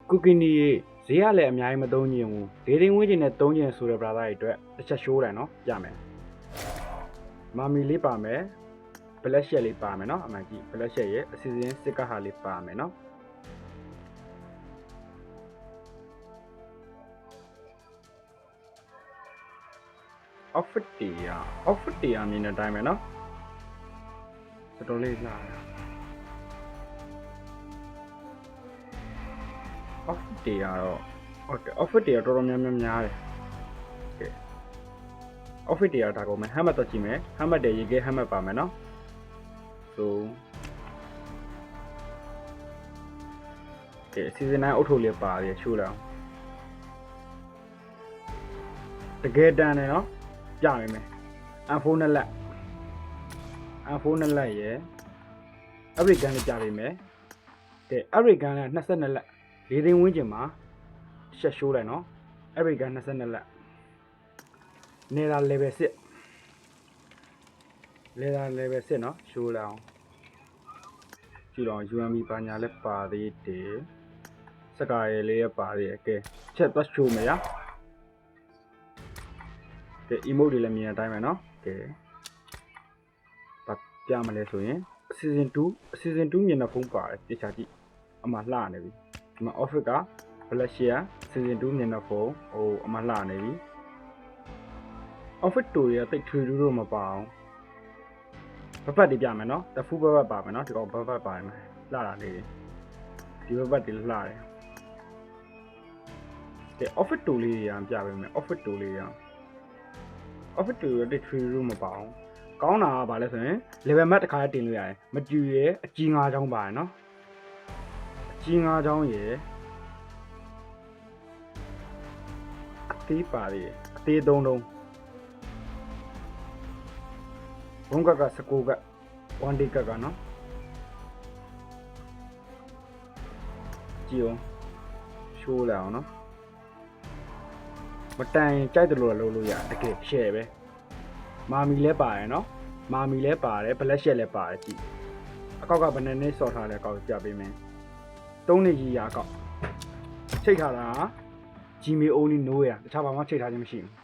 ကူကီနီဈေးရလည်းအများကြီးမသုံးချင်ဘူး၄သိန်းဝန်းကျင်နဲ့သုံးချင်ဆိုတဲ့ brother တွေအတွက်တစ်ချက်ရှိုးတယ်နော်ပြမယ်မာမီလေးပါမယ် black shell လေးပါမယ်နော်အမှန်ကြီး black shell ရဲ့အစီအစဉ်စစ်ကဟာလေးပါမယ်နော်outfit တရားမြင်တဲ့အတိုင်းပဲเนาะတော်တော်လေးလာတယ် outfit တရားတော့ဟုတ်တယ် outfit တရားတော်တော်များများတယ်โอเค outfit တရားဒါကုန်မယ် helmet တော့ကြည့်မယ် helmet တည်းရေခဲ helmet ပါမယ်เนาะဆိုโอเค season 9အုတ်ထုတ်လေးပါတယ်ရှိုးတော့တကယ်တန်တယ်เนาะပြနိုင်မယ် M4 နဲ့လက် M4 နဲ့လက်ရယ် American နဲ့ပြနိုင်မယ်ကဲ American နဲ့22လက်၄သိန်းဝန်းကျင်မှာရှက်ရှိုးလိုက်နော် American 22လက်နေတာ level 6 level 6နော်ရှိုးလိုက်အောင်ကြည့်တော့ UMB ပါညာလည်းပါသေးတယ်စကားရည်လေးရပါသေးတယ်ကဲချက်သွားရှိုးမယ်ရကဲ emote တွေလည်းမြင်တဲ့အတိုင်းပဲเนาะကဲပြမလဲဆိုရင် season 2မျက်နှာဖုံးပါတယ်တခြားကြည့်အမှလှနေပြီဒီမှာ office က black share season 2မျက်နှာဖုံးဟိုအမှလှနေပြီ office တူရတိတ်ထွေထူးတော့မပါအောင်ဘဘတ်တွေပြမယ်เนาะတဖူးဘဘတ်ပါမယ်เนาะဒီကောင်ဘဘတ်ပါမယ်လှတာလေးဒီဘဘတ်တွေလှတယ်ကဲ office တူလေးရပြပေးမယ် office တူလေးရoffice တူရတိတ်ထွေထူးမပါအောင်ကောင်းတာကဘာလဲဆိုရင် level max တစ်ခါတင်လို့ရတယ်မကျူရဲအကြီး၅ချောင်းပါတယ်เนาะအကြီး၅ချောင်းရယ်အသေးပါလေအသေး၃လုံးဘုံကက19က1 day ကเนาะကြည့်အောင်ရှိုးလိုက်အောင်เนาะမတိုင်ကြိုက်တယ်လို့လုပ်လို့ရတကယ် share ပဲမာမီလည်းပါတယ်เนาะမာမီလည်းပါတယ် black shell လည်းပါတယ်ကြည့်အကောက်ကဘယ်နှစ်နှစ်ဆော့ထားလဲအကောက်ပြပေးမယ်3နှစ်ကြီးရအကောက်ချိတ်ထားတာ Gmail only no ရတခြားဘာမှချိတ်ထားခြင်းမရှိဘူး